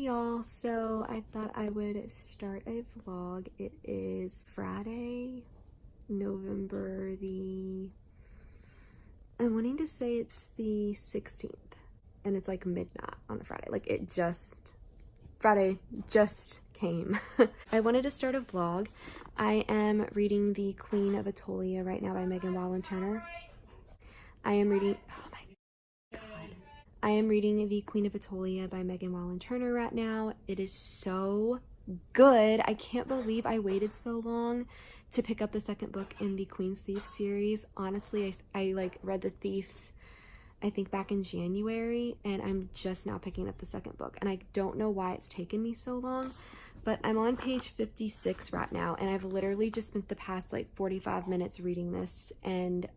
y'all, so I thought I would start a vlog. It is Friday, November I'm wanting to say it's the 16th, and it's like midnight on a Friday. Like Friday just came. I wanted to start a vlog. I am reading The Queen of Atolia right now by Megan Turner. I am reading The Queen of Atolia by Megan Turner right now. It is so good. I can't believe I waited so long to pick up the second book in the Queen's Thief series. Honestly, I like read The Thief, I think back in January, and I'm just now picking up the second book. And I don't know why it's taken me so long, but I'm on page 56 right now, and I've literally just spent the past like 45 minutes reading this, and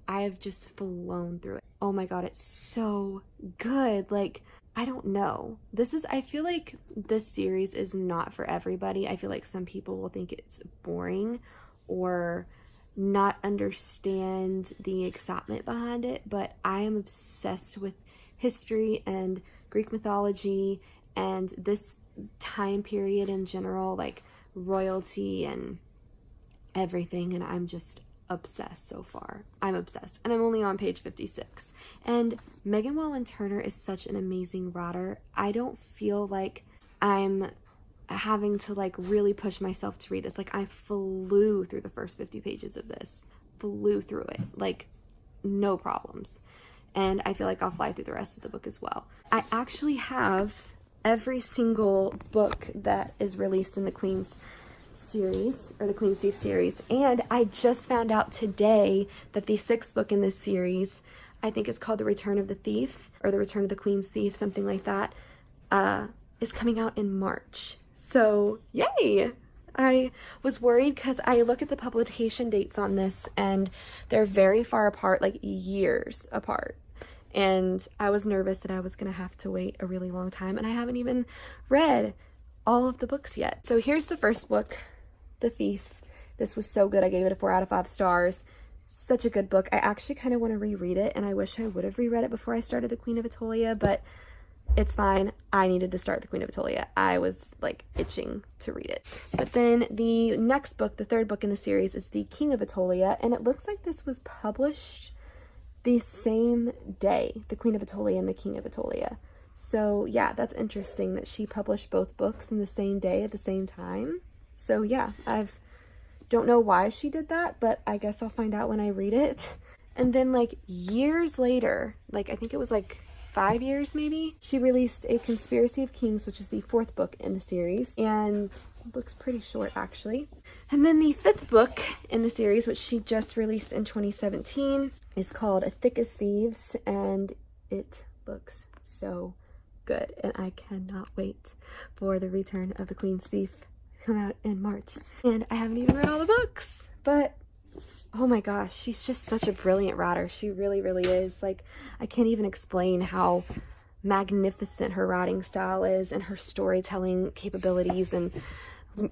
I have just flown through it. Oh my god, it's so good. Like, I don't know. I feel like this series is not for everybody. I feel like some people will think it's boring or not understand the excitement behind it, but I am obsessed with history and Greek mythology and this time period in general, like royalty and everything, and I'm just obsessed so far. I'm obsessed, and I'm only on page 56. And Megan Turner is such an amazing writer. I don't feel like I'm having to like really push myself to read this. Like, I flew through the first 50 pages of this, flew through it, like no problems. And I feel like I'll fly through the rest of the book as well. I actually have every single book that is released in the Queen's series, or the Queen's Thief series, and I just found out today that the 6th book in this series, I think it's called The Return of the Thief, or The Return of the Queen's Thief, something like that, is coming out in March. So yay! I was worried because I look at the publication dates on this and they're very far apart, like years apart, and I was nervous that I was gonna have to wait a really long time, and I haven't even read all of the books yet. So here's the first book, The Thief. This was so good. I gave it a 4 out of 5 stars. Such a good book. I actually kind of want to reread it, and I wish I would have reread it before I started The Queen of Atolia, but it's fine. I needed to start The Queen of Atolia. I was like itching to read it. But then the next book, the 3rd book in the series, is The King of Atolia, and it looks like this was published the same day, The Queen of Atolia and The King of Atolia. So yeah, that's interesting that she published both books in the same day at the same time. So yeah, don't know why she did that, but I guess I'll find out when I read it. And then like years later, like I think it was like 5 years maybe, she released A Conspiracy of Kings, which is the 4th book in the series, and it looks pretty short actually. And then the 5th book in the series, which she just released in 2017, is called Thick as Thieves, and it looks so good, and I cannot wait for The Return of the Queen's Thief to come out in March. And I haven't even read all the books, but oh my gosh, she's just such a brilliant writer. She really, really is. Like, I can't even explain how magnificent her writing style is and her storytelling capabilities, and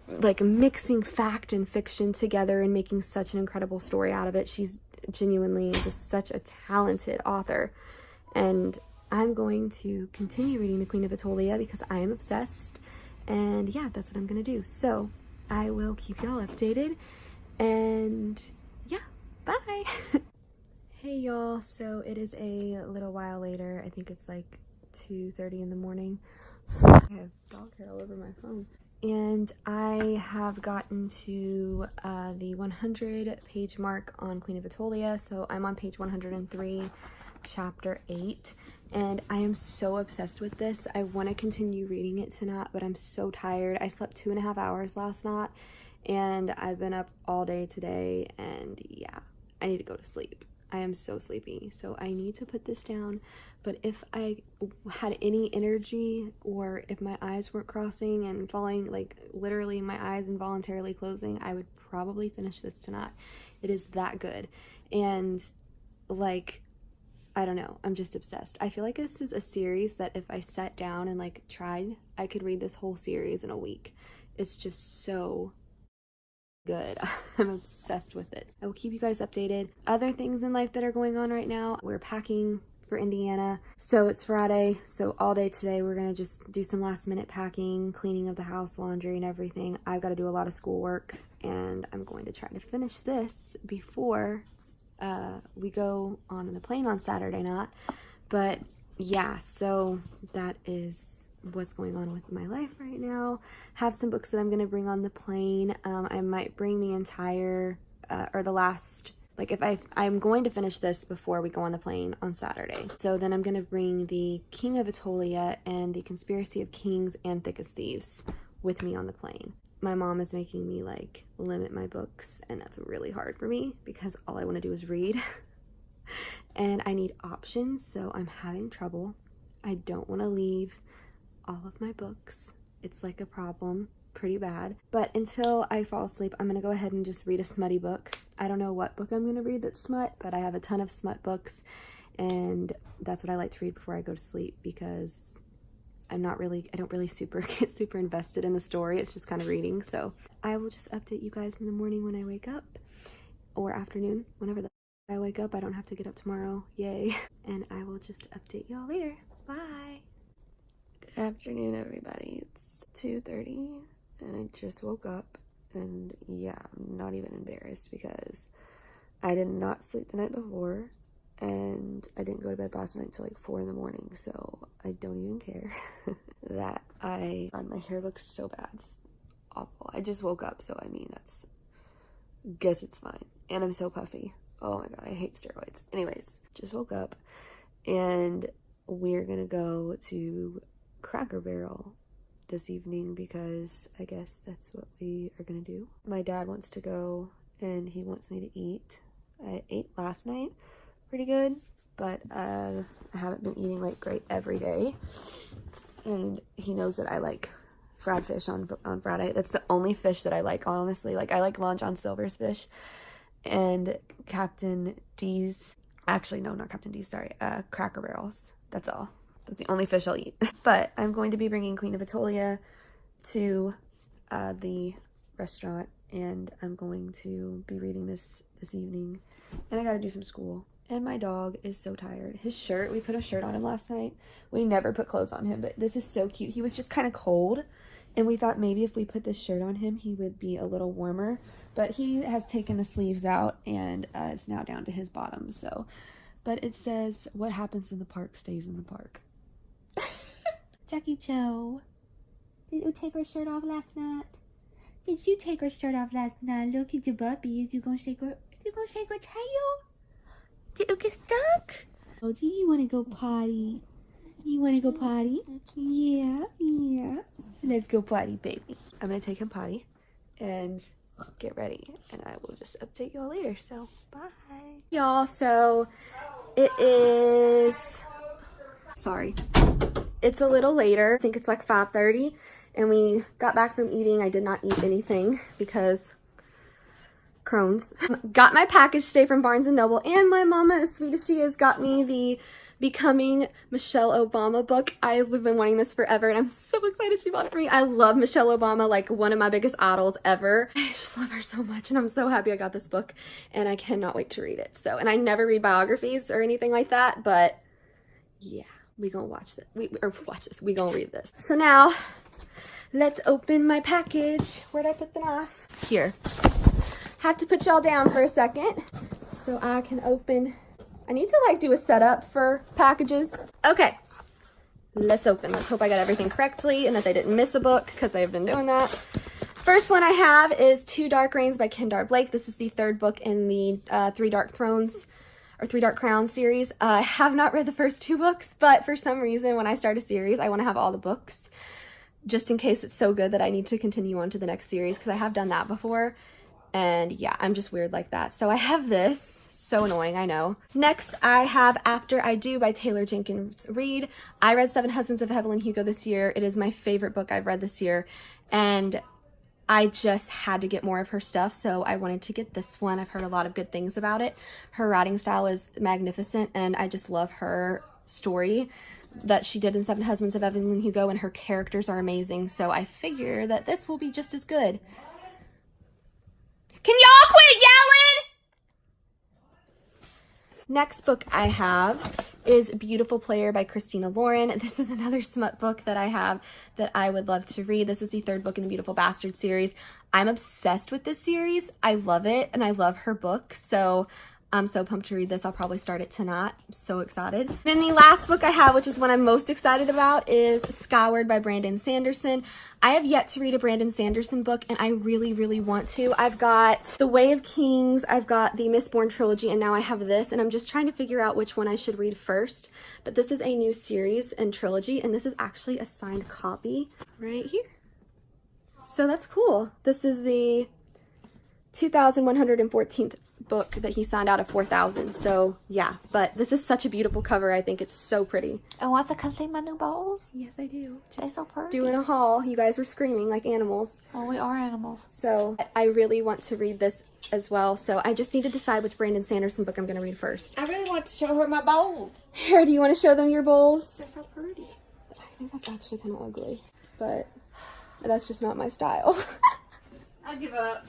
like mixing fact and fiction together and making such an incredible story out of it. She's genuinely just such a talented author, and I'm going to continue reading The Queen of Atolia because I am obsessed, and yeah, that's what I'm gonna do. So I will keep y'all updated, and yeah, bye. Hey y'all, so it is a little while later. I think it's like 2:30 in the morning. I have dog hair all over my phone, and I have gotten to the 100 page mark on Queen of Atolia. So I'm on page 103, chapter 8, and I am so obsessed with this. I want to continue reading it tonight, but I'm so tired. I slept 2.5 hours last night, and I've been up all day today, and yeah, I need to go to sleep. I am so sleepy, so I need to put this down. But if I had any energy, or if my eyes weren't crossing and falling, like literally my eyes involuntarily closing, I would probably finish this tonight. It is that good. And like, I don't know, I'm just obsessed. I feel like this is a series that if I sat down and like tried, I could read this whole series in a week. It's just so good. I'm obsessed with it. I will keep you guys updated. Other things in life that are going on right now, we're packing for Indiana. So it's Friday, so all day today we're gonna just do some last minute packing, cleaning of the house, laundry and everything. I've got to do a lot of schoolwork, and I'm going to try to finish this before we go on the plane on Saturday night. But yeah, so that is what's going on with my life right now. Have some books that I'm gonna bring on the plane. I might bring the entire or the last, like, if I'm going to finish this before we go on the plane on Saturday. So then I'm gonna bring the King of Atolia and the Conspiracy of Kings and Thick as Thieves with me on the plane. My mom is making me like limit my books, and that's really hard for me because all I want to do is read. And I need options, so I'm having trouble. I don't want to leave all of my books. It's like a problem, pretty bad. But until I fall asleep, I'm gonna go ahead and just read a smutty book. I don't know what book I'm gonna read that's smut, but I have a ton of smut books, and that's what I like to read before I go to sleep because I don't really get super invested in the story. It's just kind of reading. So I will just update you guys in the morning when I wake up, or afternoon, whenever I wake up. I don't have to get up tomorrow, yay. And I will just update y'all later. Bye. Good afternoon, everybody. It's 2:30 and I just woke up, and yeah, I'm not even embarrassed because I did not sleep the night before, and I didn't go to bed last night until like 4 in the morning, so I don't even care that my hair looks so bad. It's awful. I just woke up, so I mean, guess it's fine. And I'm so puffy. Oh my god, I hate steroids. Anyways, just woke up, and we're gonna go to Cracker Barrel this evening because I guess that's what we are gonna do. My dad wants to go, and he wants me to eat. I ate last night pretty good, but I haven't been eating like great every day, and he knows that I like fried fish on Friday. That's the only fish that I like, honestly. Like, I like Long John Silver's fish and Captain D's, actually no, not Captain D's, sorry, Cracker Barrels. That's all. That's the only fish I'll eat. But I'm going to be bringing Queen of Atolia to the restaurant, and I'm going to be reading this evening, and I gotta do some school. And my dog is so tired. His shirt, we put a shirt on him last night. We never put clothes on him, but this is so cute. He was just kind of cold, and we thought maybe if we put this shirt on him, he would be a little warmer. But he has taken the sleeves out, and it's now down to his bottom, so. But it says, what happens in the park stays in the park. Jackie Joe, did you take her shirt off last night? Did you take her shirt off last night? Look at your puppy. Is you gonna shake her tail? Did you get stuck? Oh, do you want to go potty? You want to go potty? Yeah. Let's go potty, baby. I'm going to take him potty and get ready, and I will just update y'all later. So, bye. Y'all, so it is, sorry, it's a little later. I think it's like 5:30, and we got back from eating. I did not eat anything because Crohn's. Got my package today from Barnes & Noble, and my mama, as sweet as she is, got me the Becoming Michelle Obama book. I've been wanting this forever, and I'm so excited she bought it for me. I love Michelle Obama, like one of my biggest idols ever. I just love her so much, and I'm so happy I got this book, and I cannot wait to read it. So, and I never read biographies or anything like that, but yeah, we gonna watch this. We gonna read this. So now, let's open my package. Where'd I put the knife? Here. Have to put y'all down for a second so I can open. I need to like do a setup for packages. Okay, let's open. Let's hope I got everything correctly and that they didn't miss a book, because they've been doing that. First one I have is Two Dark Reigns by Kendar Blake. This is the third book in the Three Dark Thrones or Three Dark Crowns series. I have not read the first two books, but for some reason when I start a series, I want to have all the books just in case it's so good that I need to continue on to the next series, because I have done that before. And yeah, I'm just weird like that. So I have this. So annoying, I know. Next, I have After I Do by Taylor Jenkins Reid. I read Seven Husbands of Evelyn Hugo this year. It is my favorite book I've read this year, and I just had to get more of her stuff, so I wanted to get this one. I've heard a lot of good things about it. Her writing style is magnificent, and I just love her story that she did in Seven Husbands of Evelyn Hugo, and her characters are amazing, so I figure that this will be just as good. Can y'all quit yelling? Next book I have is Beautiful Player by Christina Lauren. This is another smut book that I have that I would love to read. This is the third book in the Beautiful Bastard series. I'm obsessed with this series. I love it, and I love her book, so I'm so pumped to read this. I'll probably start it tonight. I'm so excited. Then the last book I have, which is one I'm most excited about, is Scoured by Brandon Sanderson. I have yet to read a Brandon Sanderson book, and I really, really want to. I've got The Way of Kings, I've got the Mistborn trilogy, and now I have this, and I'm just trying to figure out which one I should read first. But this is a new series and trilogy, and this is actually a signed copy right here. So that's cool. This is the 2,114th book that he signed out of 4,000. So yeah, but this is such a beautiful cover. I think it's so pretty. And wants to come see my new bowls? Yes, I do. They're so pretty. Doing a haul. You guys were screaming like animals. Well, we are animals. So I really want to read this as well. So I just need to decide which Brandon Sanderson book I'm going to read first. I really want to show her my bowls. Here, do you want to show them your bowls? They're so pretty. I think that's actually kind of ugly, but that's just not my style. I give up.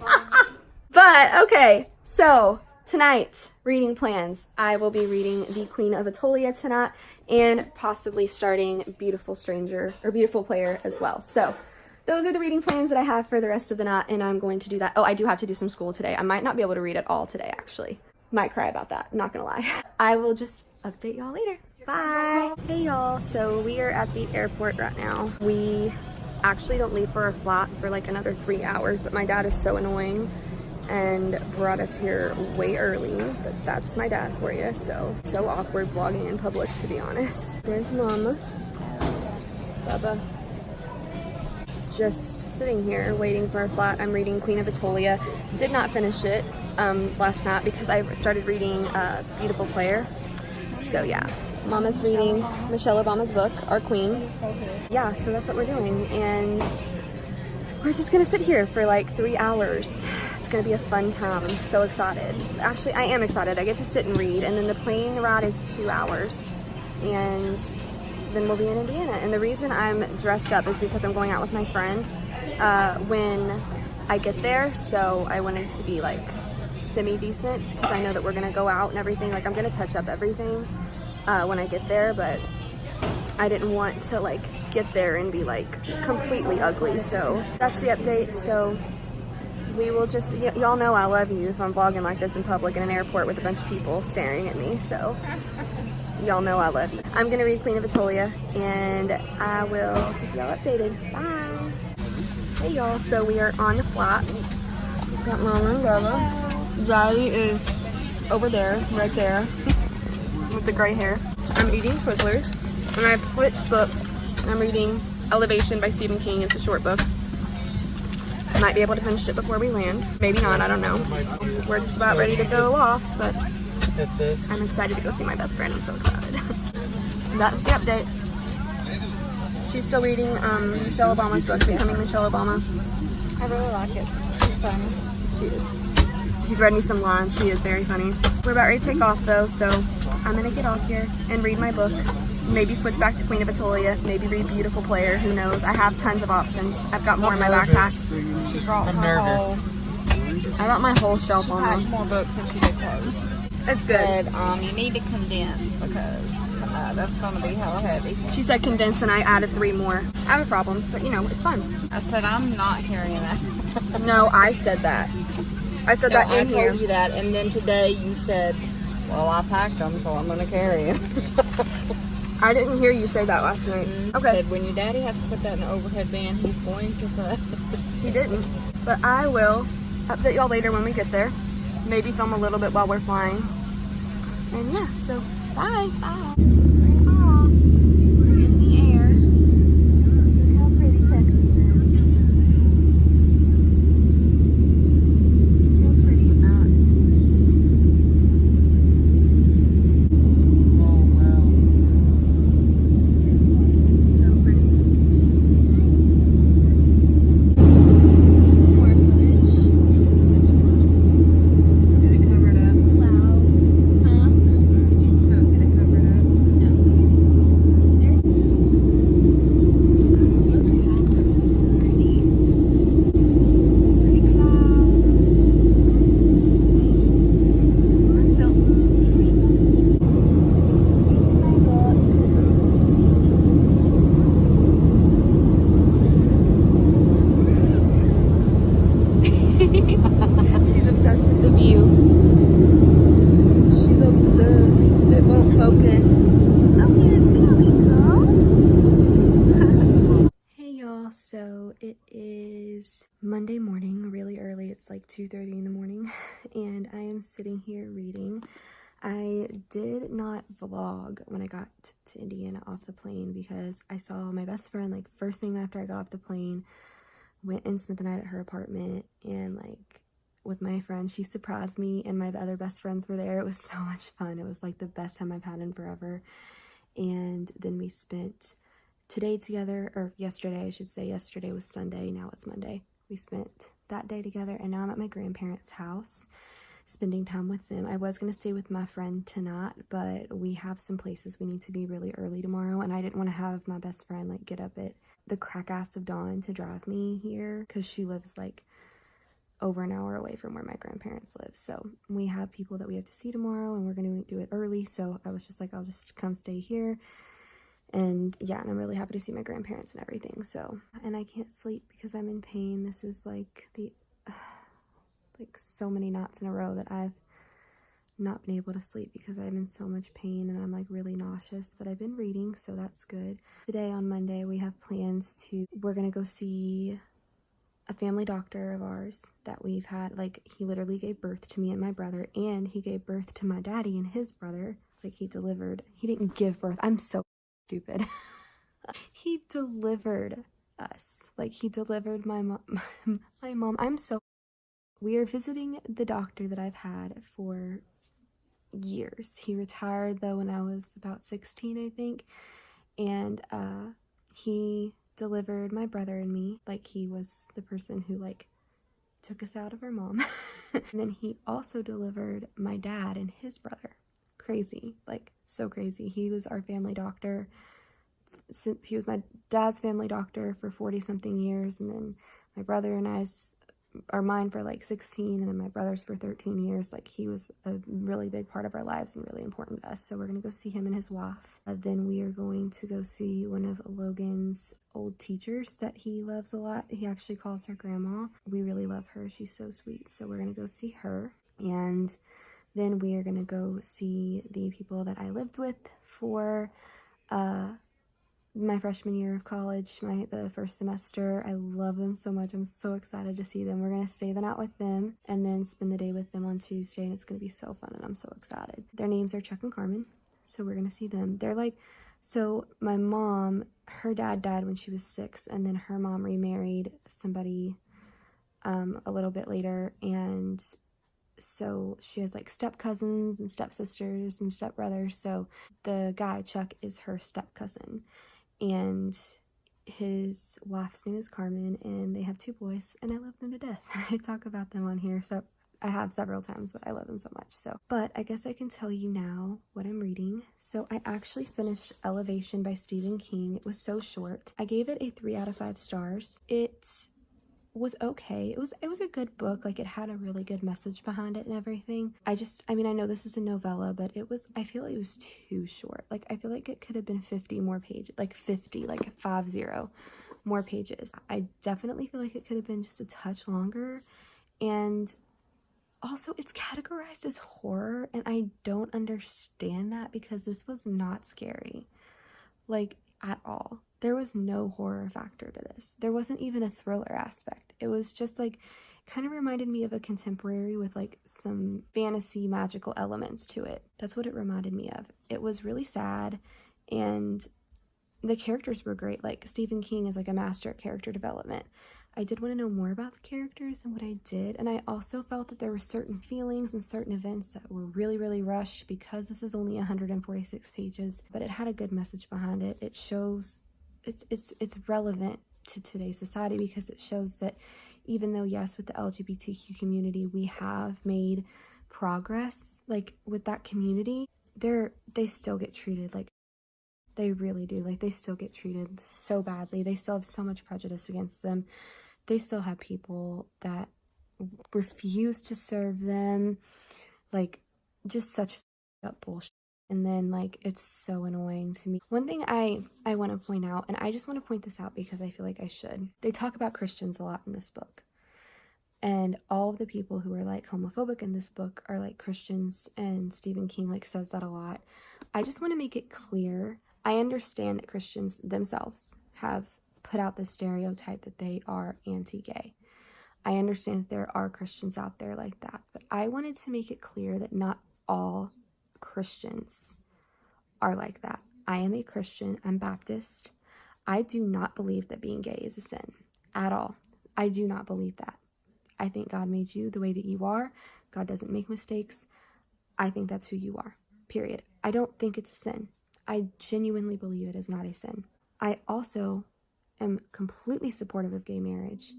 But okay, so tonight, reading plans. I will be reading The Queen of Atolia tonight and possibly starting Beautiful Stranger or Beautiful Player as well. So those are the reading plans that I have for the rest of the night, and I'm going to do that. Oh, I do have to do some school today. I might not be able to read it all today, actually. Might cry about that, I'm not gonna lie. I will just update y'all later. Bye. Hey y'all, so we are at the airport right now. We actually don't leave for our flight for like another 3 hours, but my dad is so annoying and brought us here way early, but that's my dad for you. So awkward vlogging in public, to be honest. There's Mama, Bubba, just sitting here waiting for our flight. I'm reading Queen of Atolia. Did not finish it last night because I started reading Beautiful Player. So yeah, Mama's reading Michelle Obama's book, Our Queen. Yeah, so that's what we're doing, and we're just gonna sit here for like 3 hours. Gonna be a fun time. I'm so excited. Actually, I am excited. I get to sit and read, and then the plane ride is 2 hours, and then we'll be in Indiana. And the reason I'm dressed up is because I'm going out with my friend when I get there, so I wanted to be like semi-decent because I know that we're gonna go out and everything. Like, I'm gonna touch up everything when I get there, but I didn't want to like get there and be like completely ugly. So that's the update. So we will just, y'all know I love you if I'm vlogging like this in public in an airport with a bunch of people staring at me, so y'all know I love you. I'm gonna read Queen of Atolia, and I will keep y'all updated. Bye. Hey y'all, so we are on the flight. Got Mama and Bubba. Daddy is over there, right there, with the gray hair. I'm eating Twizzlers, and I've switched books. I'm reading Elevation by Stephen King. It's a short book. Might be able to finish it before we land. Maybe not, I don't know. We're just about ready to go off, but I'm excited to go see my best friend. I'm so excited. That's the update. She's still reading Michelle Obama's book, Becoming Michelle Obama. I really like it. She's funny. She is. She's read me some lines. She is very funny. We're about ready to take off though, so I'm gonna get off here and read my book. Maybe switch back to Queen of Atolia. Maybe read Beautiful Player. Who knows? I have tons of options. I've got more in my backpack. She brought I'm her nervous. whole. I got my whole shelf on Packed me. more books than she did clothes. It's good. Said, you need to condense because that's gonna be hella heavy. She said condense, and I added 3 more. I have a problem, but you know, it's fun. I said I'm not carrying that. No, I said that. I said that I in here. told you that, and then today you said, "Well, I packed them, so I'm gonna carry them." I didn't hear you say that last night. Okay. Said when your daddy has to put that in the overhead bin, he's going to put. He didn't. But I will update y'all later when we get there. Maybe film a little bit while we're flying. And yeah, so bye. Bye. Aw, we're in the air. Look how pretty Texas is. It's so pretty out. Oh, wow. So pretty. Some more footage. Get it covered up. Clouds. Huh? Not get it covered up. No. It is Monday morning, really early. It's like 2:30 in the morning, and I am sitting here reading. I did not vlog when I got to Indiana off the plane because I saw my best friend like first thing after I got off the plane, went and spent the night at her apartment, and like with my friend, she surprised me and my other best friends were there. It was so much fun. It was like the best time I've had in forever. And then we spent today together, or yesterday I should say. Yesterday was Sunday, now it's Monday. We spent that day together, and now I'm at my grandparents' house spending time with them. I was going to stay with my friend tonight, but we have some places we need to be really early tomorrow, and I didn't want to have my best friend like get up at the crack ass of dawn to drive me here because she lives like over an hour away from where my grandparents live. So we have people that we have to see tomorrow, and we're going to do it early. So I was just like, I'll just come stay here. And yeah, and I'm really happy to see my grandparents and everything. So, and I can't sleep because I'm in pain. This is like like so many nights in a row that I've not been able to sleep because I'm in so much pain and I'm like really nauseous, but I've been reading, so that's good. Today on Monday, we have plans we're gonna go see a family doctor of ours that we've had. Like, he literally gave birth to me and my brother, and he gave birth to my daddy and his brother. Like, he didn't give birth. I'm so stupid. He delivered us. Like, he delivered my mom. We are visiting the doctor that I've had for years. He retired though when I was about 16, I think. And he delivered my brother and me. Like, he was the person who like took us out of our mom. And then he also delivered my dad and his brother. Crazy, like so crazy. He was our family doctor. He was my dad's family doctor for 40 something years, and then my brother and I's are mine for like 16, and then my brother's for 13 years. Like, he was a really big part of our lives and really important to us. So we're gonna go see him and his wife. Then we are going to go see one of Logan's old teachers that he loves a lot. He actually calls her grandma. We really love her. She's so sweet. So we're gonna go see her, and then we are gonna go see the people that I lived with for my freshman year of college, the first semester. I love them so much. I'm so excited to see them. We're going to stay the night with them and then spend the day with them on Tuesday, and it's going to be so fun, and I'm so excited. Their names are Chuck and Carmen, so we're going to see them. They're like, so my mom, her dad died when she was 6, and then her mom remarried somebody a little bit later, and so she has like step cousins and stepsisters and stepbrothers. So the guy, Chuck, is her step cousin, and his wife's name is Carmen, and they have 2 boys, and I love them to death. I talk about them on here, so I have several times, but I love them so much. So, but I guess I can tell you now what I'm reading. So I actually finished Elevation by Stephen King. It was so short. I gave it a 3 out of 5 stars. It was okay. It was a good book. Like, it had a really good message behind it and everything. I mean, I know this is a novella, but I feel like it was too short. Like, I feel like it could have been 50 more pages, like 50, like 50 more pages. I definitely feel like it could have been just a touch longer. And also, it's categorized as horror, and I don't understand that because this was not scary, like, at all. There was no horror factor to this. There wasn't even a thriller aspect. It was just like, kind of reminded me of a contemporary with like some fantasy magical elements to it. That's what it reminded me of. It was really sad, and the characters were great. Like, Stephen King is like a master at character development. I did want to know more about the characters and what I did, and I also felt that there were certain feelings and certain events that were really, really rushed because this is only 146 pages, but it had a good message behind it. It shows it's relevant to today's society because it shows that even though, yes, with the LGBTQ community, we have made progress, like with that community, they still get treated like, they really do. Like, they still get treated so badly. They still have so much prejudice against them. They still have people that refuse to serve them. Like, just such up bullshit. And then, like, it's so annoying to me. One thing I want to point out, and I just want to point this out because I feel like I should. They talk about Christians a lot in this book. And all of the people who are, like, homophobic in this book are, like, Christians, and Stephen King, like, says that a lot. I just want to make it clear. I understand that Christians themselves have put out the stereotype that they are anti-gay. I understand that there are Christians out there like that, but I wanted to make it clear that not all Christians are like that. I am a Christian. I'm Baptist. I do not believe that being gay is a sin at all. I do not believe that. I think God made you the way that you are. God doesn't make mistakes. I think that's who you are, period. I don't think it's a sin. I genuinely believe it is not a sin. I also am completely supportive of gay marriage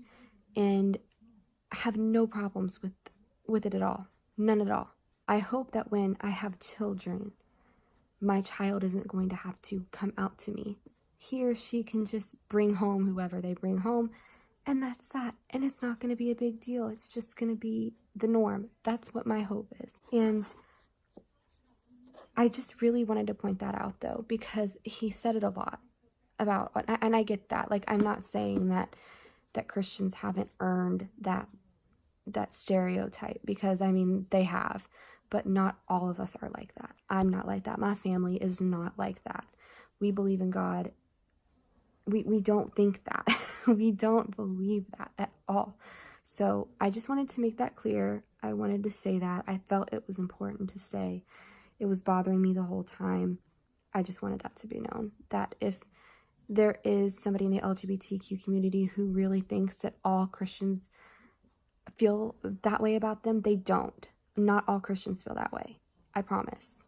and have no problems with it at all. None at all. I hope that when I have children, my child isn't going to have to come out to me. He or she can just bring home whoever they bring home, and that's that. And it's not going to be a big deal. It's just going to be the norm. That's what my hope is. And I just really wanted to point that out, though, because he said it a lot about, and I get that. Like, I'm not saying that Christians haven't earned that stereotype, because I mean they have, but not all of us are like that. I'm not like that. My family is not like that. We believe in God. We don't think that. We don't believe that at all. So I just wanted to make that clear. I wanted to say that. I felt it was important to say. It was bothering me the whole time. I just wanted that to be known, that if there is somebody in the LGBTQ community who really thinks that all Christians feel that way about them, they don't. Not all Christians feel that way. I promise.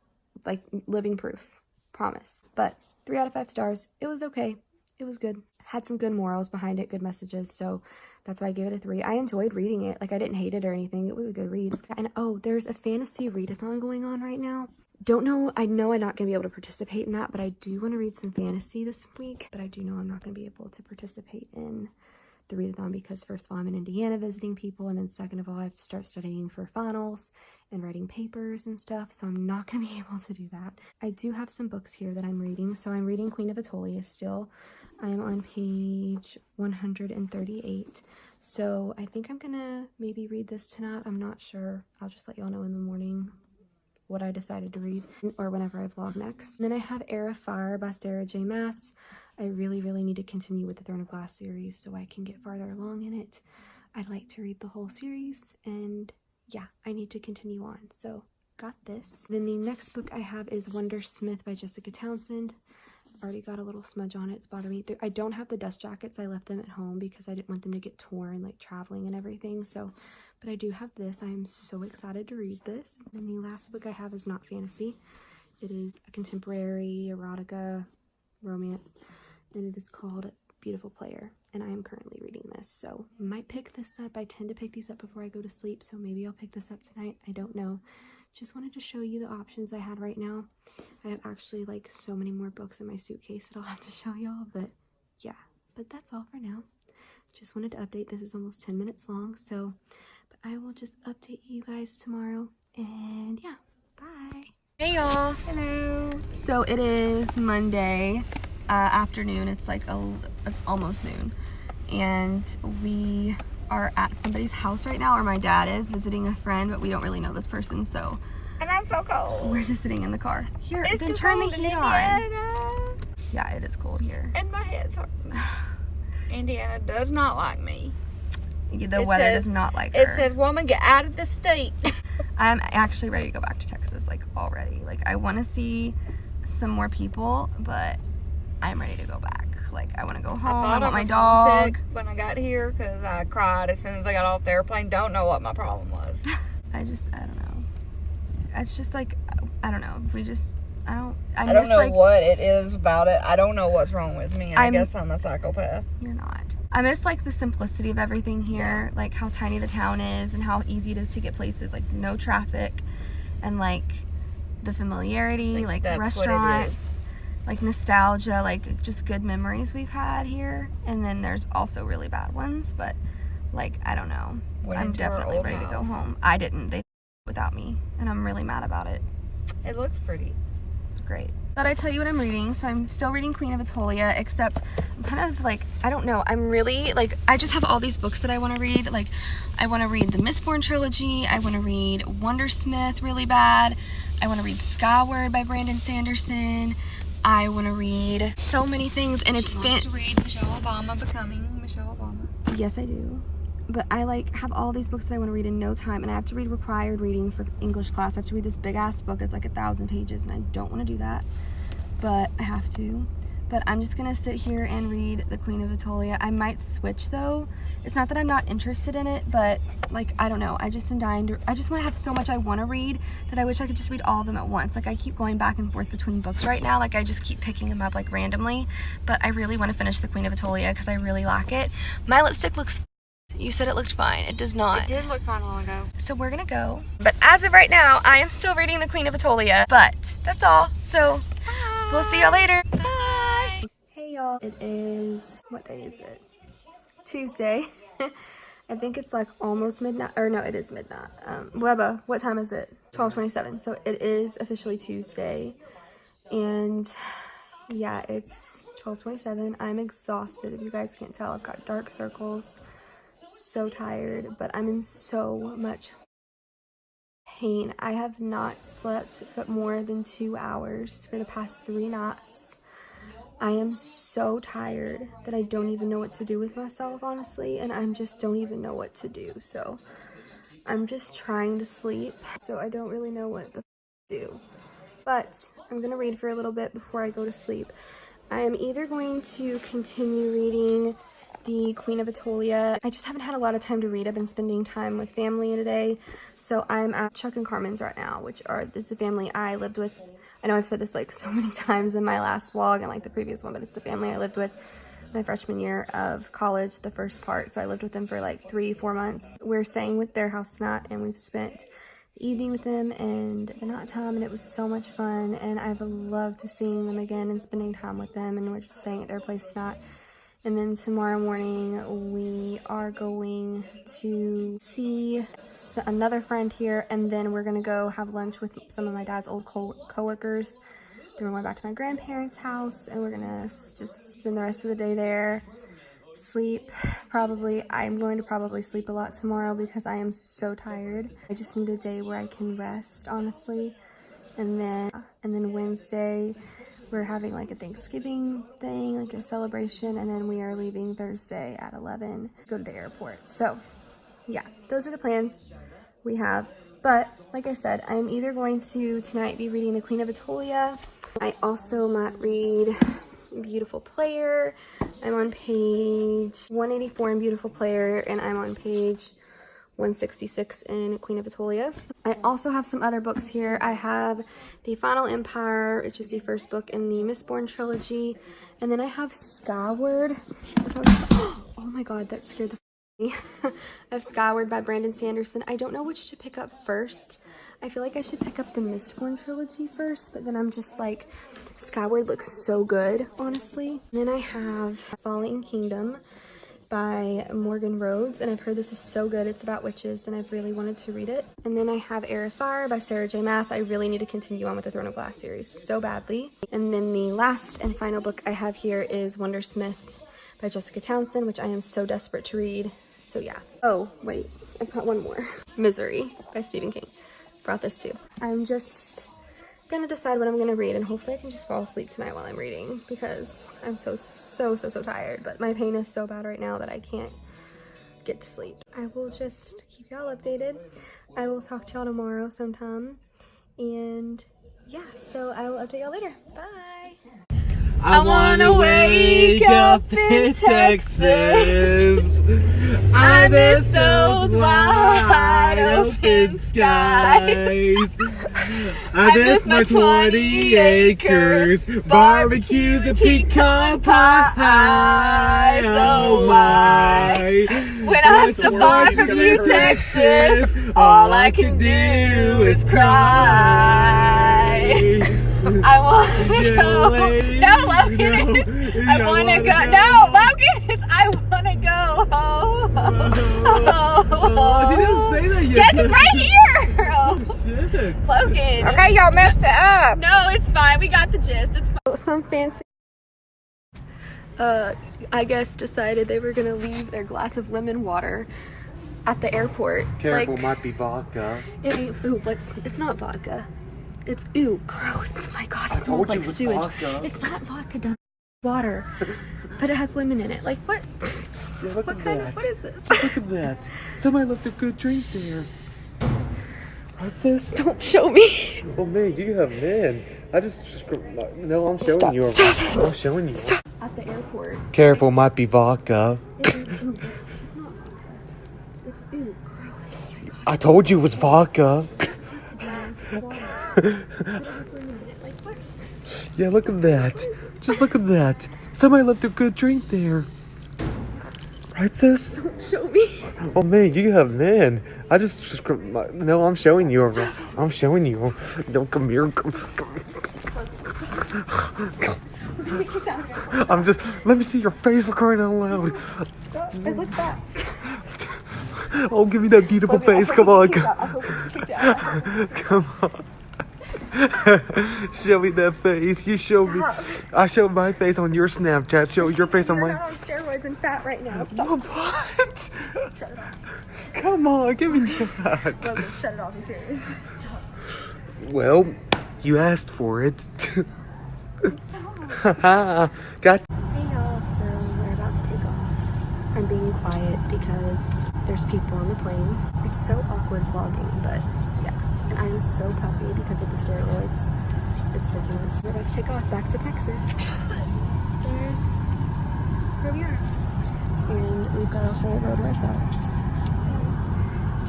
Like, living proof. Promise. But 3 out of 5 stars. It was okay. It was good. Had some good morals behind it, good messages, so that's why I gave it a 3. I enjoyed reading it. Like, I didn't hate it or anything. It was a good read. And oh, there's a fantasy readathon going on right now. Don't know, I know I'm not going to be able to participate in that, but I do want to read some fantasy this week. But I do know I'm not going to be able to participate in the readathon because, first of all, I'm in Indiana visiting people, and then second of all, I have to start studying for finals and writing papers and stuff, so I'm not going to be able to do that. I do have some books here that I'm reading. So I'm reading Queen of Atolia still. I am on page 138. So I think I'm going to maybe read this tonight. I'm not sure. I'll just let y'all know in the morning what I decided to read, or whenever I vlog next. And then I have Air of Fire by Sarah J. Maas. I really need to continue with the Throne of Glass series so I can get farther along in it. I'd like to read the whole series, and yeah, I need to continue on. So got this. Then the next book I have is Wondersmith by Jessica Townsend. Already got a little smudge on it. It's bothering me. I don't have the dust jackets. I left them at home because I didn't want them to get torn, like traveling and everything. So, but I do have this. I am so excited to read this. And the last book I have is not fantasy. It is a contemporary erotica romance, and it is called Beautiful Player. And I am currently reading this, so I might pick this up. I tend to pick these up before I go to sleep, so maybe I'll pick this up tonight. I don't know. Just wanted to show you the options I had right now. I have actually like so many more books in my suitcase that I'll have to show y'all, but yeah, but that's all for now. Just wanted to update. This is almost 10 minutes long, so but I will just update you guys tomorrow, and yeah, bye. Hey y'all. Hello. So it is Monday afternoon. It's like it's almost noon, and we are at somebody's house right now, or my dad is visiting a friend, but we don't really know this person, so. And I'm so cold. We're just sitting in the car. Here, It's then too turn the cold in heat on. Indiana. Yeah, it is cold here. And my head's hurting. Indiana does not like me. The weather does not like her. It says, woman, get out of the state. I'm actually ready to go back to Texas, like, already. Like, I want to see some more people, but I'm ready to go back. Like, I want to go home. I want my dog. Sick when I got here because I cried as soon as I got off the airplane. Don't know what my problem was. I don't know. It's just like, I don't know. I don't know what it is about it. I don't know what's wrong with me. I guess I'm a psychopath. You're not. I miss like the simplicity of everything here, like how tiny the town is and how easy it is to get places, like no traffic, and like the familiarity, like restaurants, like nostalgia, like just good memories we've had here. And then there's also really bad ones, but like, I don't know. I'm definitely ready to go home. I didn't. They without me, and I'm really mad about it. It looks pretty. Great. Thought I'd tell you what I'm reading. So I'm still reading Queen of Atolia, except I'm kind of like, I don't know, I'm really like, I just have all these books that I want to read. Like, I want to read the Mistborn trilogy. I want to read Wondersmith really bad. I want to read Skyward by Brandon Sanderson. I want to read so many things, and it's been to read Michelle Obama becoming Michelle Obama. Yes, I do. But I like have all these books that I want to read in no time, and I have to read required reading for English class. I have to read this big ass book. It's like 1,000 pages, and I don't want to do that, but I have to. But I'm just gonna sit here and read The Queen of Atolia. I might switch though. It's not that I'm not interested in it, but like, I don't know. I just am dying to, I just want to have so much I want to read that I wish I could just read all of them at once. Like, I keep going back and forth between books right now. Like, I just keep picking them up like randomly, but I really want to finish The Queen of Atolia because I really like it. My lipstick looks, you said it looked fine. It does not. It did look fine a while ago. So we're gonna go. But as of right now, I am still reading The Queen of Atolia, but that's all. So we'll see y'all later. Bye. Hey y'all, it is, what day is it? Tuesday. I think it's like almost midnight, or no, it is midnight. Webba, what time is it? 12:27. So it is officially Tuesday. And yeah, it's 12:27. I'm exhausted. If you guys can't tell, I've got dark circles. So tired, but I'm in so much pain. I have not slept for more than 2 hours for the past 3 nights. I am so tired that I don't even know what to do with myself, honestly, and I just don't even know what to do. So I'm just trying to sleep, so I don't really know what to do. But I'm gonna read for a little bit before I go to sleep. I am either going to continue reading The Queen of Atolia. I just haven't had a lot of time to read. I've been spending time with family today. So I'm at Chuck and Carmen's right now, which are, this is the family I lived with. I know I've said this like so many times in my last vlog and like the previous one, but it's the family I lived with my freshman year of college, the first part. So I lived with them for like 3-4 months. We're staying with their house tonight, and we've spent the evening with them and the night time, and it was so much fun. And I've loved seeing them again and spending time with them, and we're just staying at their place tonight. And then tomorrow morning, we are going to see another friend here, and then we're going to go have lunch with some of my dad's old co-workers. Then we're going back to my grandparents' house, and we're going to just spend the rest of the day there, sleep. I'm going to probably sleep a lot tomorrow because I am so tired. I just need a day where I can rest, honestly. And then Wednesday, we're having like a Thanksgiving thing, like a celebration, and then we are leaving Thursday at 11 to go to the airport. So yeah, those are the plans we have. But like I said, I'm either going to tonight be reading The Queen of Atolia. I also might read Beautiful Player. I'm on page 184 in Beautiful Player, and I'm on page 166 in Queen of Atolia. I also have some other books here. I have The Final Empire, which is the first book in the Mistborn trilogy. And then I have Skyward. Oh my god, that scared the me. I have Skyward by Brandon Sanderson. I don't know which to pick up first. I feel like I should pick up the Mistborn trilogy first, but then I'm just like, Skyward looks so good, honestly. And then I have Falling Kingdom by Morgan Rhodes, and I've heard this is so good. It's about witches, and I've really wanted to read it. And then I have Air of Fire by Sarah J. Maas. I really need to continue on with the Throne of Glass series so badly. And then the last and final book I have here is Wondersmith by Jessica Townsend, which I am so desperate to read. So yeah. Oh, wait, I've got one more. Misery by Stephen King. Brought this too. I'm just gonna decide what I'm gonna read, and hopefully I can just fall asleep tonight while I'm reading because I'm so tired, but my pain is so bad right now that I can't get to sleep. I will just keep y'all updated. I will talk to y'all tomorrow sometime, and yeah, so I will update y'all later. Bye. I wanna wake up in Texas. I miss those wide open skies. I miss my 20 acres, barbecues and pecan pies. Oh my. When I'm so far from you, Texas, all I can do is cry. I want to go. No, Logan, I want to go. No, Logan, it's I want to go home. Oh, she didn't say that yet. Yes, it's right here. Oh, shit. Logan. Okay, y'all messed it up. No, it's fine. We got the gist. It's fine. Some fancy I guess decided they were going to leave their glass of lemon water at the airport. Careful, like, might be vodka. it ain't, ooh, it's not vodka. It's ew, gross. My God, it smells like sewage. Vodka. It's not vodka, dumb water, but it has lemon in it. Like what? Yeah, look What at kind that. of? What is this? Look at that. Somebody left a good drink there. What's this? Don't show me. Oh man, you have man. I just no. I'm showing you. Stop it. I'm showing you. Stop. At the airport. Careful, might be vodka. It's not vodka. It's ew, gross. Oh my God. I told you it was vodka. Yeah, look at that. Just look at that. Somebody left a good drink there. Right, sis? Don't show me. Oh man, you have man. I just no. I'm showing you. I'm showing you. Don't come here. Come. I'm just. Let me see your face for crying out loud. What's that? Oh, give me that beautiful face. Come on. Come on. Show me that face. You show me. I showed my face on your Snapchat. Show your face on You're mine. not on steroids and fat right now. Stop. What? Shut it off. Come on, give me that. Logan, shut it off. You serious? Stop. Well, you asked for it. Stop. Got. Hey y'all, so we're about to take off. I'm being quiet because there's people on the plane. It's so awkward vlogging, but yeah. And I am so puffy because of the steroids. It's ridiculous. We're about to take off back to Texas. There's where we are. And we've got a whole road to ourselves.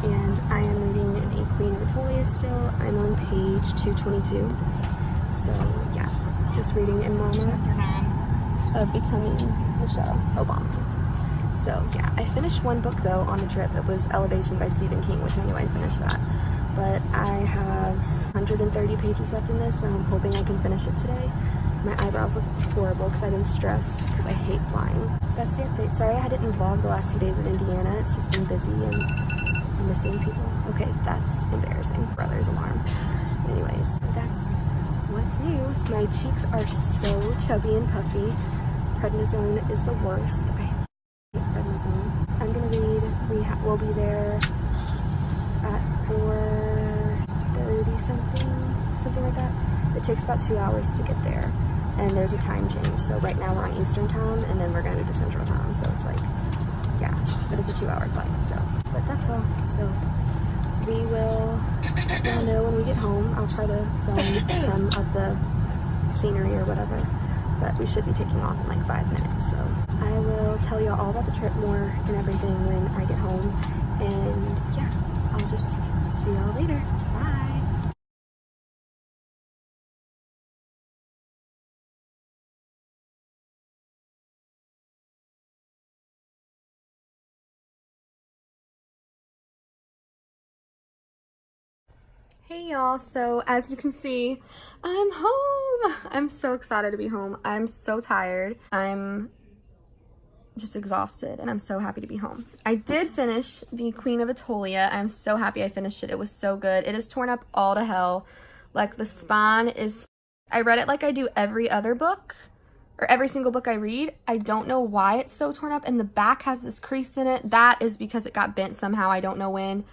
And I am reading A Queen of Atolia still. I'm on page 222. So yeah, just reading in Mama of Becoming Michelle Obama. So yeah, I finished one book though on the trip. It was Elevation by Stephen King, which I knew I'd finish that. But I have 130 pages left in this, and I'm hoping I can finish it today. My eyebrows look horrible because I've been stressed because I hate flying. That's the update. Sorry I didn't vlog the last few days in Indiana. It's just been busy and missing people. Okay, that's embarrassing. Brother's alarm. Anyways, that's what's new. My cheeks are so chubby and puffy. Prednisone is the worst. I hate prednisone. I'm gonna read. We'll be there at 4:30 something like that. It takes about 2 hours to get there, and there's a time change. So right now we're on Eastern time, and then we're gonna move to Central time. So it's like, yeah, but it's a 2-hour flight. So, but that's all. So we will let y'all know when we get home. I'll try to film some of the scenery or whatever, but we should be taking off in like 5 minutes. So I will tell y'all all about the trip more and everything when I get home. And yeah, I'll just see y'all later. Bye. Hey y'all, so as you can see, I'm home. I'm so excited to be home. I'm so tired. I'm just exhausted, and I'm so happy to be home. I did finish The Queen of Atolia. I'm so happy I finished it. It was so good. It is torn up all to hell. Like, the spine is... I read it like I do every other book, or every single book I read. I don't know why it's so torn up, and the back has this crease in it. That is because it got bent somehow. I don't know when.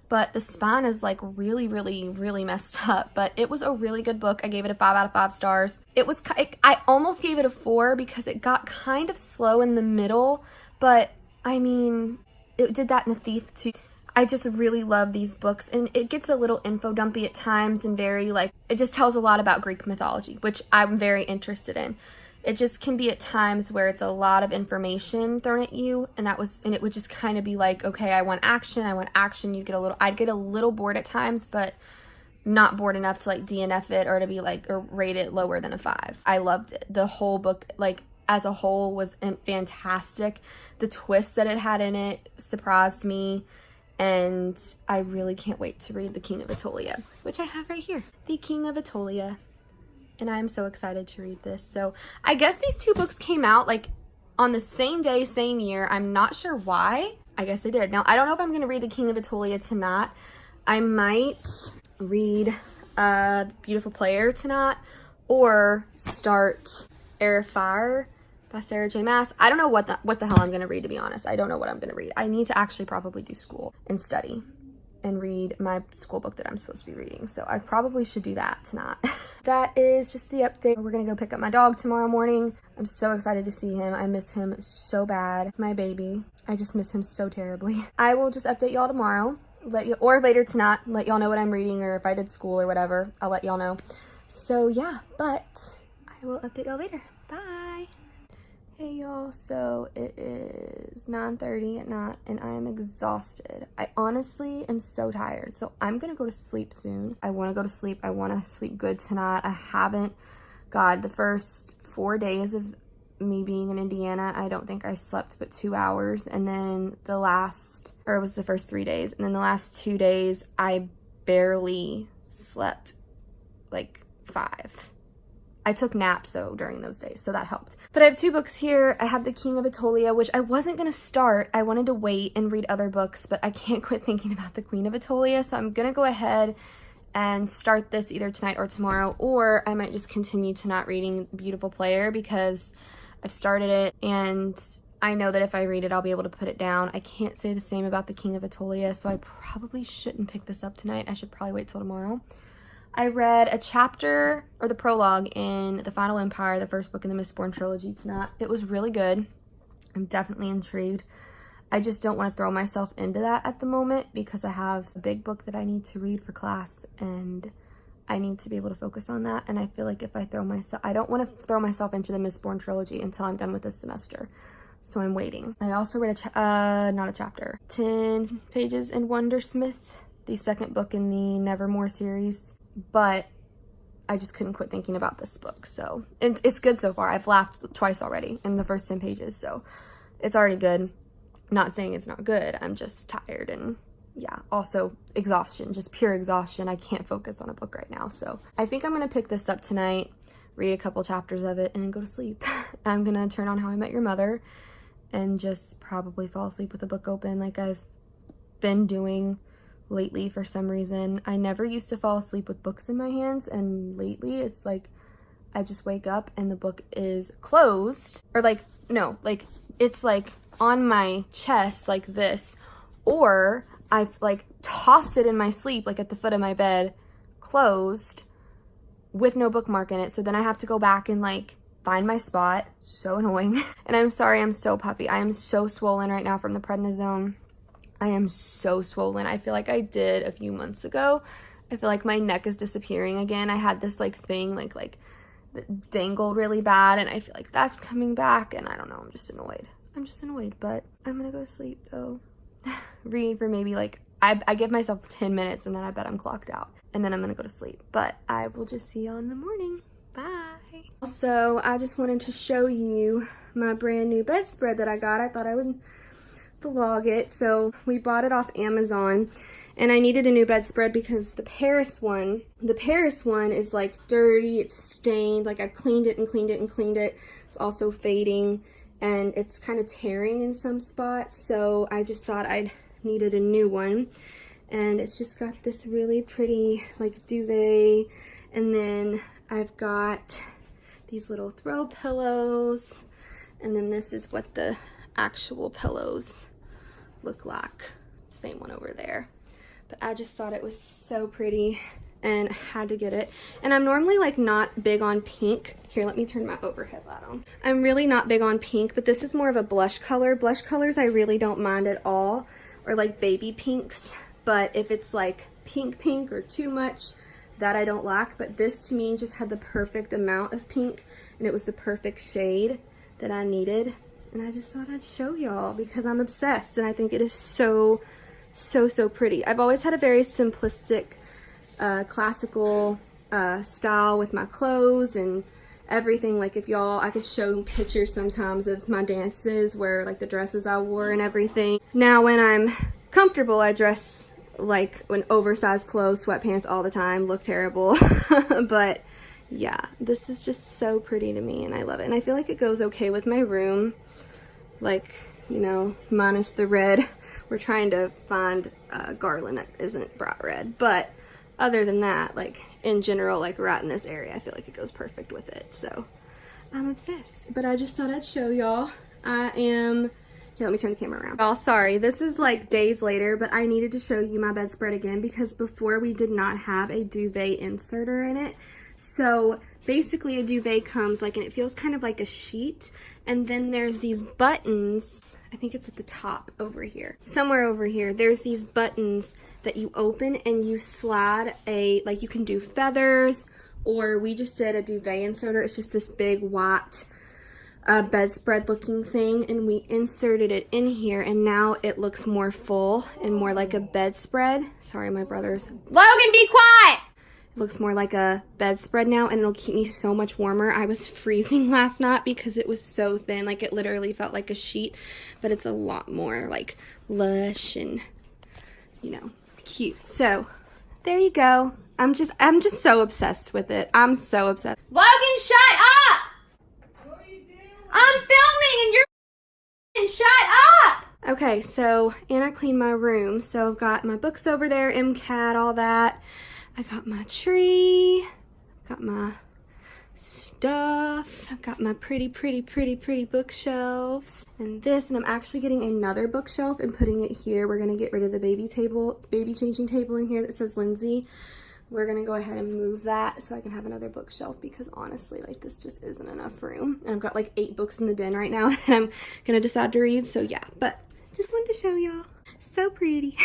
But the spine is like really, really, really messed up. But it was a really good book. I gave it a 5 out of 5 stars. I almost gave it a 4 because it got kind of slow in the middle. But I mean, it did that in The Thief too. I just really love these books, and it gets a little info dumpy at times and very like, it just tells a lot about Greek mythology, which I'm very interested in. It just can be at times where it's a lot of information thrown at you, and it would just kind of be like, okay, I want action. I'd get a little bored at times, but not bored enough to like DNF it or to be like, or rate it lower than a 5. I loved it. The whole book, like as a whole, was fantastic. The twists that it had in it surprised me, and I really can't wait to read The King of Atolia, which I have right here. The King of Atolia. And I'm so excited to read this. So I guess these two books came out like on the same day, same year. I'm not sure why. I guess they did. Now, I don't know if I'm going to read The King of Atolia tonight. I might read Beautiful Player tonight, or start Air of Fire by Sarah J. Maas. I don't know what the hell I'm going to read, to be honest. I don't know what I'm going to read. I need to actually probably do school and study. and read my school book that I'm supposed to be reading. So I probably should do that tonight. That is just the update. We're gonna go pick up my dog tomorrow morning. I'm so excited to see him. I miss him so bad. My baby. I just miss him so terribly. I will just update y'all tomorrow. Or later tonight, let y'all know what I'm reading, or if I did school or whatever, I'll let y'all know. So yeah, but I will update y'all later. Bye. Hey y'all, so it is 9:30 at night and I am exhausted. I honestly am so tired, so I'm gonna go to sleep soon. I want to go to sleep. I want to sleep good tonight. I haven't, God, the first 4 days of me being in Indiana, I don't think I slept but 2 hours, and then it was the first 3 days, and then the last 2 days I barely slept, like 5. I took naps though during those days, so that helped. But I have 2 books here. I have The King of Atolia, which I wasn't gonna start. I wanted to wait and read other books, but I can't quit thinking about The Queen of Atolia, so I'm gonna go ahead and start this either tonight or tomorrow, or I might just continue to not reading Beautiful Player because I've started it and I know that if I read it, I'll be able to put it down. I can't say the same about The King of Atolia, so I probably shouldn't pick this up tonight. I should probably wait till tomorrow. I read a chapter, or the prologue, in The Final Empire, the first book in the Mistborn trilogy tonight. It was really good. I'm definitely intrigued. I just don't want to throw myself into that at the moment because I have a big book that I need to read for class and I need to be able to focus on that. And I feel like if I I don't want to throw myself into the Mistborn trilogy until I'm done with this semester. So I'm waiting. I also read not a chapter, 10 pages in Wondersmith, the second book in the Nevermore series. But I just couldn't quit thinking about this book. So it's good so far. I've laughed twice already in the first 10 pages. So it's already good. Not saying it's not good. I'm just tired and yeah, also exhaustion, just pure exhaustion. I can't focus on a book right now. So I think I'm going to pick this up tonight, read a couple chapters of it, and then go to sleep. I'm going to turn on How I Met Your Mother and just probably fall asleep with the book open like I've been doing lately for some reason. I never used to fall asleep with books in my hands, and lately it's like I just wake up and the book is closed, or like, no, like it's like on my chest like this, or I've like tossed it in my sleep like at the foot of my bed closed with no bookmark in it, so then I have to go back and like find my spot. So annoying. And I'm sorry I'm so puffy. I am so swollen right now from the prednisone. I am so swollen. I feel like I did a few months ago. I feel like my neck is disappearing again. I had this like thing like that dangled really bad, and I feel like that's coming back, and I don't know, I'm just annoyed. But I'm gonna go to sleep though. Read for maybe like, I give myself 10 minutes and then I bet I'm clocked out, and then I'm gonna go to sleep. But I will just see y'all in the morning. Bye. Also, I just wanted to show you my brand new bedspread that I got. I thought I would vlog it. So we bought it off Amazon, and I needed a new bedspread because the Paris one is like dirty, it's stained, like I've cleaned it and cleaned it and cleaned it. It's also fading and it's kind of tearing in some spots, so I just thought I needed a new one. And it's just got this really pretty like duvet, and then I've got these little throw pillows, and then this is what the actual pillows look like. Same one over there. But I just thought it was so pretty and I had to get it. And I'm normally like not big on pink. Here, let me turn my overhead light on. I'm really not big on pink, but this is more of a blush color. Blush colors I really don't mind at all, or like baby pinks. But if it's like pink or too much, that I don't like. But this to me just had the perfect amount of pink, and it was the perfect shade that I needed. And I just thought I'd show y'all because I'm obsessed, and I think it is so pretty. I've always had a very simplistic, classical style with my clothes and everything. Like if y'all, I could show pictures sometimes of my dances where like the dresses I wore and everything. Now when I'm comfortable, I dress like in oversized clothes, sweatpants all the time, look terrible. But yeah, this is just so pretty to me and I love it. And I feel like it goes okay with my room. Like, you know, minus the red. We're trying to find a garland that isn't bright red. But other than that, like in general, like right in this area, I feel like it goes perfect with it. So I'm obsessed. But I just thought I'd show y'all. Y'all Here, let me turn the camera around. Oh, sorry, this is like days later, but I needed to show you my bedspread again because before we did not have a duvet inserter in it. So basically a duvet comes like, and it feels kind of like a sheet, and then there's these buttons. I think it's at the top over here. Somewhere over here, there's these buttons that you open and you slide like you can do feathers, or we just did a duvet inserter. It's just this big white bedspread looking thing, and we inserted it in here, and now it looks more full and more like a bedspread. Sorry, my brother's. Logan, be quiet! It looks more like a bedspread now, and it'll keep me so much warmer. I was freezing last night because it was so thin, like it literally felt like a sheet, but it's a lot more like lush and, you know, cute. So there you go. I'm just so obsessed with it. I'm so obsessed. Logan, shut up! I'm filming and you're shut up! Okay, so, and I cleaned my room. So I've got my books over there, MCAT, all that. I got my tree, got my stuff. I've got my pretty bookshelves. And this, and I'm actually getting another bookshelf and putting it here. We're gonna get rid of the baby changing table in here that says Lindsay. We're gonna go ahead and move that so I can have another bookshelf, because honestly, like, this just isn't enough room. And I've got like 8 books in the den right now and I'm gonna decide to read, so yeah. But just wanted to show y'all. So pretty.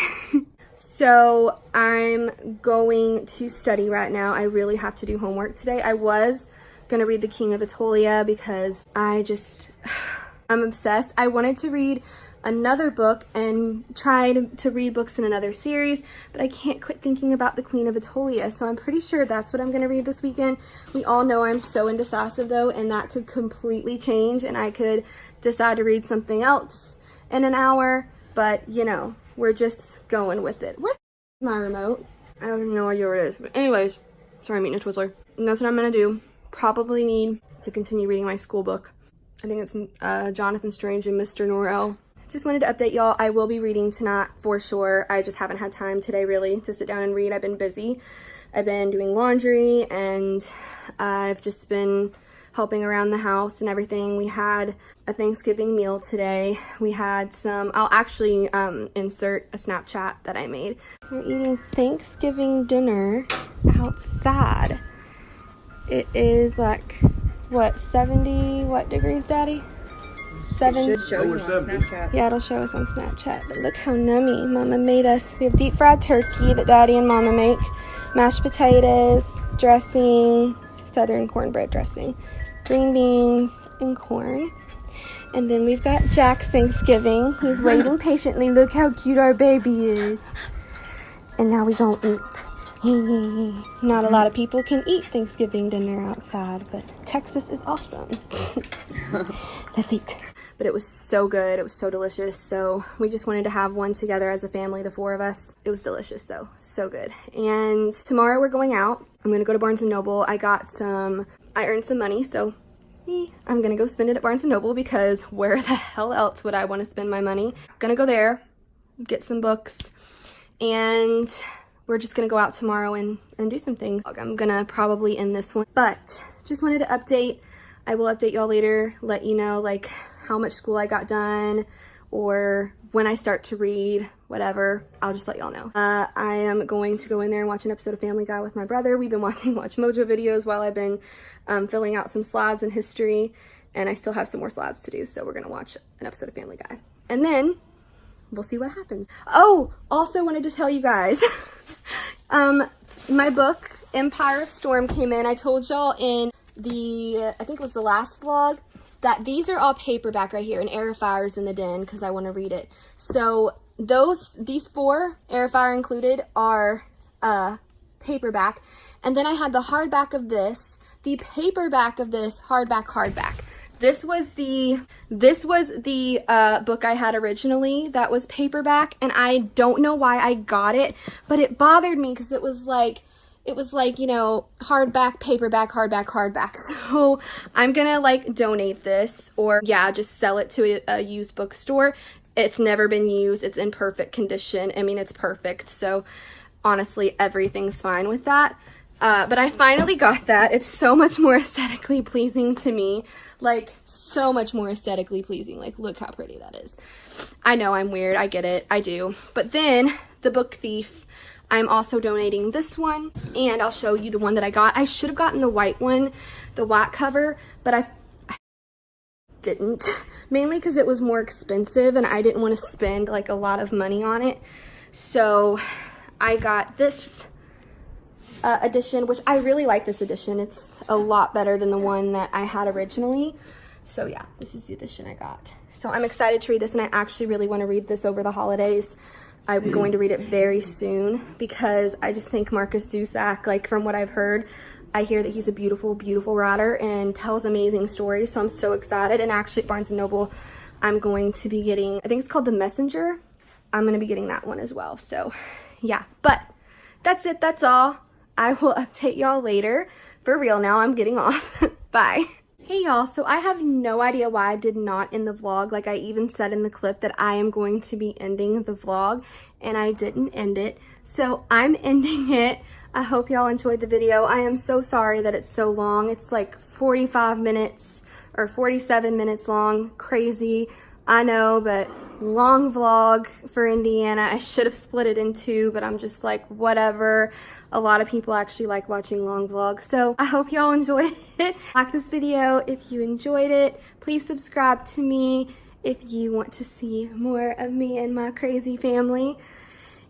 So I'm going to study right now. I really have to do homework today. I was gonna read The King of Atolia because I'm obsessed. I wanted to read another book and try to read books in another series, but I can't quit thinking about The Queen of Atolia, so I'm pretty sure that's what I'm going to read this weekend. We all know I'm so indecisive though, and that could completely change, and I could decide to read something else in an hour, but you know, we're just going with it. Where's my remote? I have no idea where it is, but anyways, sorry, I'm eating a Twizzler. And that's what I'm going to do. Probably need to continue reading my school book. I think it's Jonathan Strange and Mr. Norrell. Just wanted to update y'all. I will be reading tonight for sure. I just haven't had time today really to sit down and read. I've been busy. I've been doing laundry and I've just been helping around the house and everything. We had a Thanksgiving meal today. We had some, I'll actually insert a Snapchat that I made. We're eating Thanksgiving dinner outside. It is like, what, 70, what degrees, Daddy? It should show you on Snapchat. Yeah, it'll show us on Snapchat. But look how nummy Mama made us. We have deep fried turkey that Daddy and Mama make, mashed potatoes, dressing, southern cornbread dressing, green beans, and corn. And then we've got Jack's Thanksgiving. He's waiting patiently. Look how cute our baby is. And now we gonna eat. Not a lot of people can eat Thanksgiving dinner outside, but Texas is awesome. Let's eat. But it was so good. It was so delicious. So we just wanted to have one together as a family, the 4 of us. It was delicious though. So good. And tomorrow we're going out. I'm going to go to Barnes & Noble. I earned some money, so I'm going to go spend it at Barnes & Noble because where the hell else would I want to spend my money? Gonna go there, get some books, and we're just gonna go out tomorrow and do some things. I'm gonna probably end this one, but just wanted to update. I will update y'all later, let you know like how much school I got done or when I start to read, whatever. I'll just let y'all know. I am going to go in there and watch an episode of Family Guy with my brother. We've been watching Watch Mojo videos while I've been filling out some slides in history, and I still have some more slides to do, so we're gonna watch an episode of Family Guy. And then we'll see what happens. Oh, also wanted to tell you guys, my book, Empire of Storm, came in. I told y'all in I think it was the last vlog, that these are all paperback right here, and Air of Fire's in the den because I want to read it. So these 4, Air of Fire included, are paperback. And then I had the hardback of this, the paperback of this, hardback. This was the book I had originally that was paperback, and I don't know why I got it, but it bothered me because it was like, you know, hardback, paperback, hardback. So I'm gonna like donate this, or yeah, just sell it to a used bookstore. It's never been used. It's in perfect condition. I mean, it's perfect. So honestly, everything's fine with that. But I finally got that. It's so much more aesthetically pleasing to me. Like, so much more aesthetically pleasing. Like, look how pretty that is. I know I'm weird. I get it. I do. But then, the Book Thief, I'm also donating this one. And I'll show you the one that I got. I should have gotten the white one, the white cover, but I didn't. Mainly because it was more expensive and I didn't want to spend, like, a lot of money on it. So, I got this edition, which I really like this edition. It's a lot better than the one that I had originally. So yeah, this is the edition I got. So I'm excited to read this, and I actually really want to read this over the holidays. I'm going to read it very soon because I just think Marcus Zusak, like from what I've heard, I hear that he's a beautiful, beautiful writer and tells amazing stories. So I'm so excited. And actually at Barnes & Noble, I'm going to be getting, I think it's called The Messenger. I'm going to be getting that one as well. So yeah, but that's it. That's all. I will update y'all later. For real now, I'm getting off. Bye. Hey y'all, so I have no idea why I did not end the vlog. Like I even said in the clip that I am going to be ending the vlog and I didn't end it. So I'm ending it. I hope y'all enjoyed the video. I am so sorry that it's so long. It's like 45 minutes or 47 minutes long. Crazy, I know, but long vlog for Indiana. I should have split it in two, but I'm just like, whatever. A lot of people actually like watching long vlogs, so I hope y'all enjoyed it. Like this video if you enjoyed it. Please subscribe to me if you want to see more of me and my crazy family.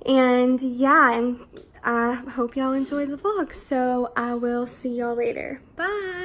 And yeah, and I hope y'all enjoyed the vlog, so I will see y'all later. Bye!